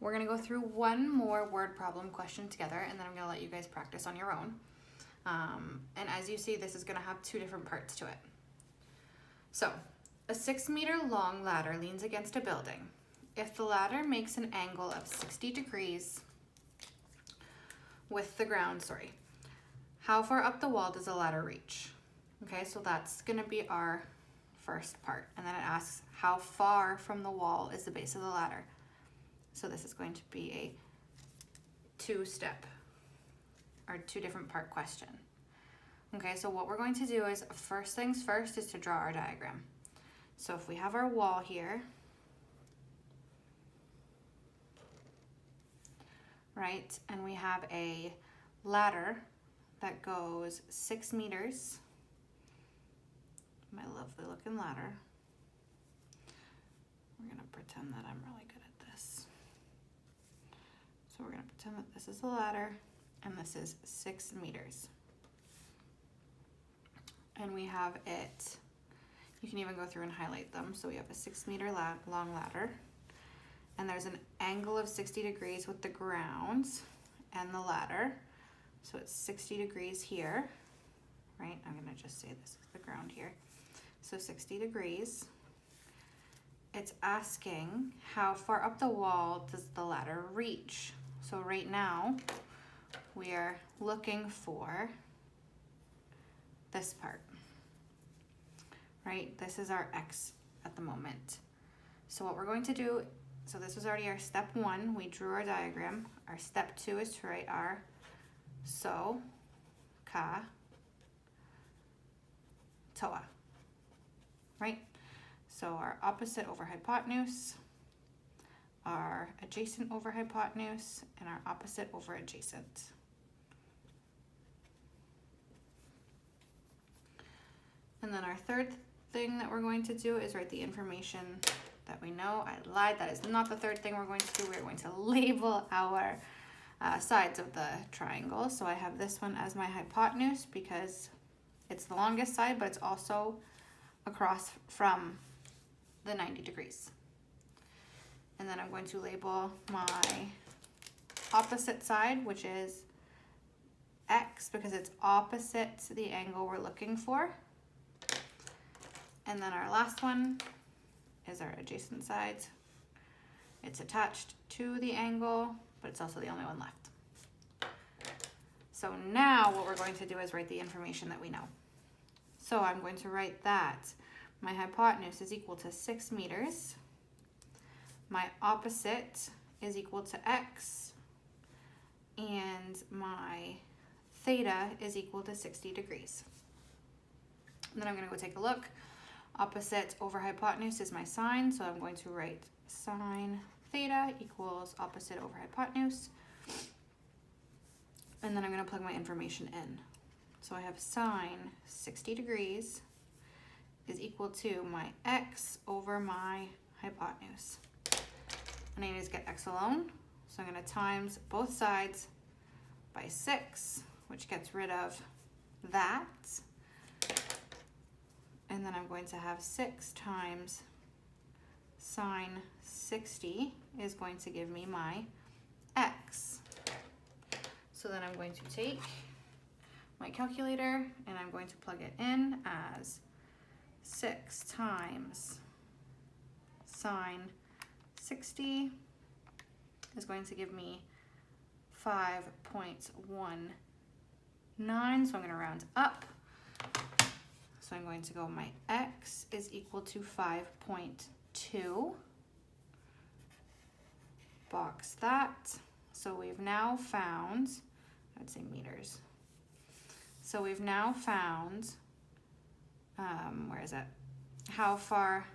We're gonna go through one more word problem question together, and then I'm gonna let you guys practice on your own. And as you see, this is gonna have two different parts to it. So, a 6-meter long ladder leans against a building. If the ladder makes an angle of 60 degrees with the ground, how far up the wall does the ladder reach? Okay, so that's gonna be our first part. And then it asks, how far from the wall is the base of the ladder? So this is going to be a two-step or two different part question. Okay, so what we're going to do is, first things first is to draw our diagram. So if we have our wall here, right, and we have a ladder that goes 6 meters, my lovely looking ladder. We're gonna pretend that I'm really good at this. So we're gonna pretend that this is the ladder and this is 6 meters. And we have it, you can even go through and highlight them. So we have a 6-meter long ladder, and there's an angle of 60 degrees with the ground and the ladder. So it's 60 degrees here, right? I'm gonna just say this is the ground here. So 60 degrees. It's asking how far up the wall does the ladder reach? So right now, we are looking for this part, right? This is our X at the moment. So what we're going to do, so this was already our step 1, we drew our diagram. Our step 2 is to write our so, ka, toa, right? So our opposite over hypotenuse, our adjacent over hypotenuse, and our opposite over adjacent. And then our third thing that we're going to do is write the information that we know. I lied, that is not the third thing we're going to do. We're going to label our sides of the triangle. So I have this one as my hypotenuse because it's the longest side, but it's also across from the 90 degrees. And then I'm going to label my opposite side, which is X, because it's opposite to the angle we're looking for. And then our last one is our adjacent side. It's attached to the angle, but it's also the only one left. So now what we're going to do is write the information that we know. So I'm going to write that my hypotenuse is equal to 6 meters. My opposite is equal to X. And my theta is equal to 60 degrees. And then I'm going to go take a look. Opposite over hypotenuse is my sine, so I'm going to write sine theta equals opposite over hypotenuse. And then I'm going to plug my information in. So I have sine 60 degrees is equal to my X over my hypotenuse. And I need to get X alone, so I'm going to times both sides by 6, which gets rid of that. And then I'm going to have 6 times sine 60 is going to give me my X. So then I'm going to take my calculator and I'm going to plug it in as 6 times sine 60 is going to give me 5.19. So I'm going to round up. So I'm going to go, my X is equal to 5.2. Box that. So we've now found, I'd say meters. So we've now found, where is it? How far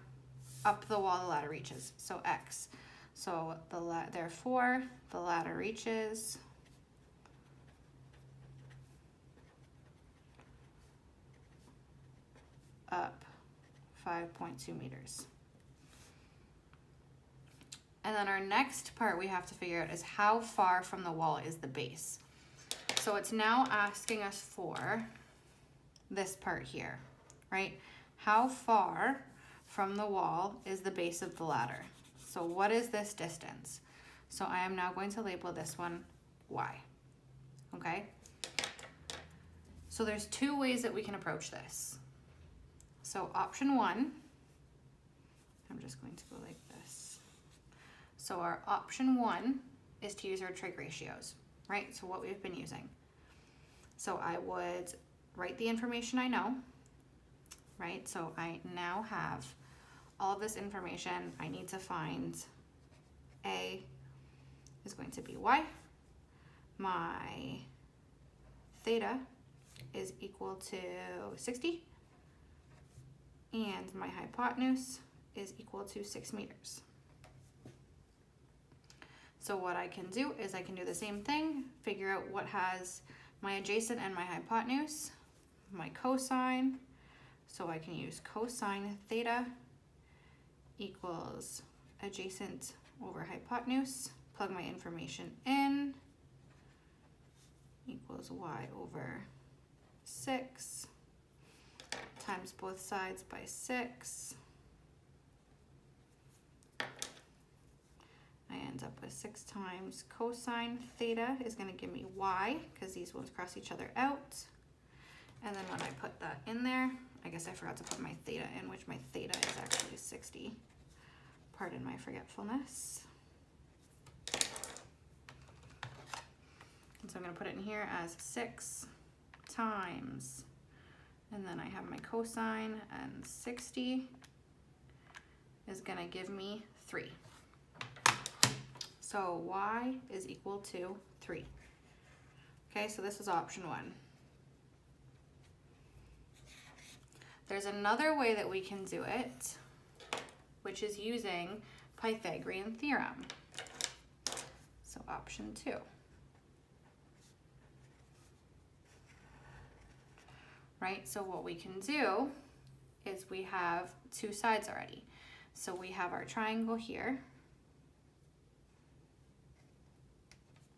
up the wall the ladder reaches. So X. So therefore the ladder reaches up 5.2 meters. And then our next part we have to figure out is how far from the wall is the base. So it's now asking us for this part here, right? How far from the wall is the base of the ladder? So what is this distance? So I am now going to label this one y, okay? So there's two ways that we can approach this. So option one, I'm just going to go like this. So our option one is to use our trig ratios, right? So what we've been using. So I would write the information I know, right? So I now have all of this information. I need to find A is going to be y. My theta is equal to 60. And my hypotenuse is equal to 6 meters. So what I can do is I can do the same thing, figure out what has my adjacent and my hypotenuse, my cosine. So I can use cosine theta equals adjacent over hypotenuse, plug my information in, equals y over 6, times both sides by 6. I end up with 6 times cosine theta is going to give me y, because these ones cross each other out. And then when I put that in there, I guess I forgot to put my theta in, which my theta is actually 60. Pardon my forgetfulness. And so I'm going to put it in here as 6 times, and then I have my cosine, and 60 is going to give me 3. So y is equal to 3. Okay, so this is option one. There's another way that we can do it, which is using Pythagorean theorem. So option 2. Right, so what we can do is we have two sides already. So we have our triangle here,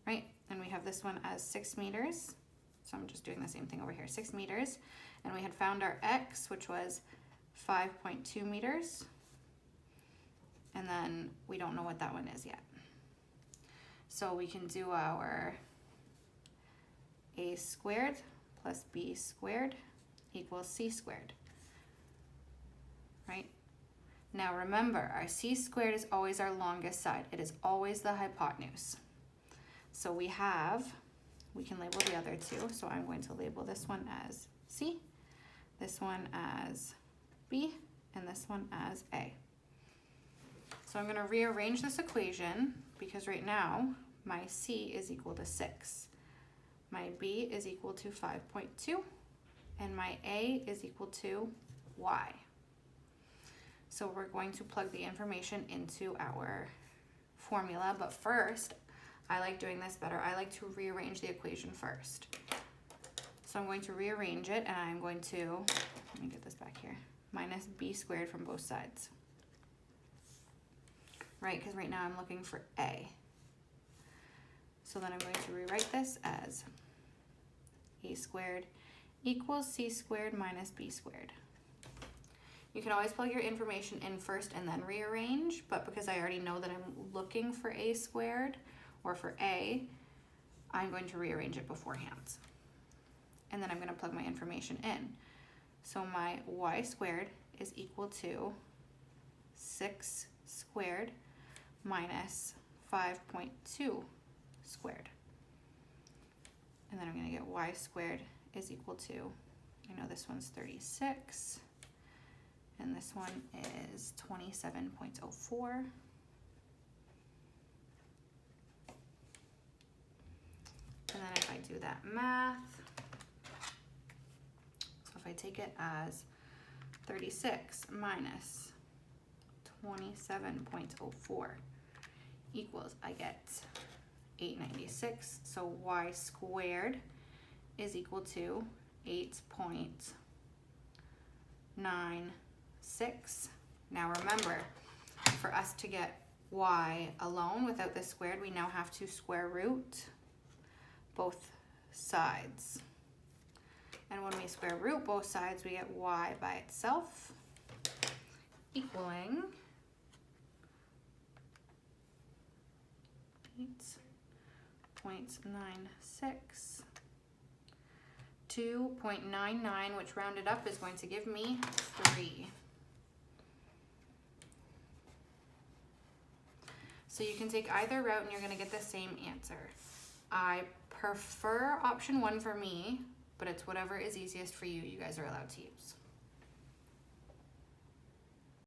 right? And we have this one as 6 meters. So I'm just doing the same thing over here, 6 meters. And we had found our x, which was 5.2 meters. And then we don't know what that one is yet. So we can do our a squared plus b squared equals c squared, right? Now remember, our c squared is always our longest side. It is always the hypotenuse. So we can label the other two. So I'm going to label this one as c, this one as b, and this one as a. So I'm going to rearrange this equation because right now my c is equal to 6. My b is equal to 5.2, and my a is equal to y. So we're going to plug the information into our formula, but first, I like doing this better. I like to rearrange the equation first. So I'm going to rearrange it, and I'm going to, let me get this back here, minus b squared from both sides. Right, because right now I'm looking for a. So then I'm going to rewrite this as a squared equals c squared minus b squared. You can always plug your information in first and then rearrange, but because I already know that I'm looking for a squared or for a, I'm going to rearrange it beforehand. And then I'm going to plug my information in. So my y squared is equal to 6 squared minus 5.2 squared. And then I'm going to get y squared is equal to, I know this one's 36, and this one is 27.04. And then if I do that math, so if I take it as 36 minus 27.04 equals, I get 896. So y squared is equal to 8.96. Now remember, for us to get y alone without the squared, we now have to square root both sides. And when we square root both sides, we get y by itself, equaling 0.96. 2.99, which rounded up is going to give me 3. So you can take either route and you're going to get the same answer. I prefer option 1 for me, but it's whatever is easiest for you. You guys are allowed to use.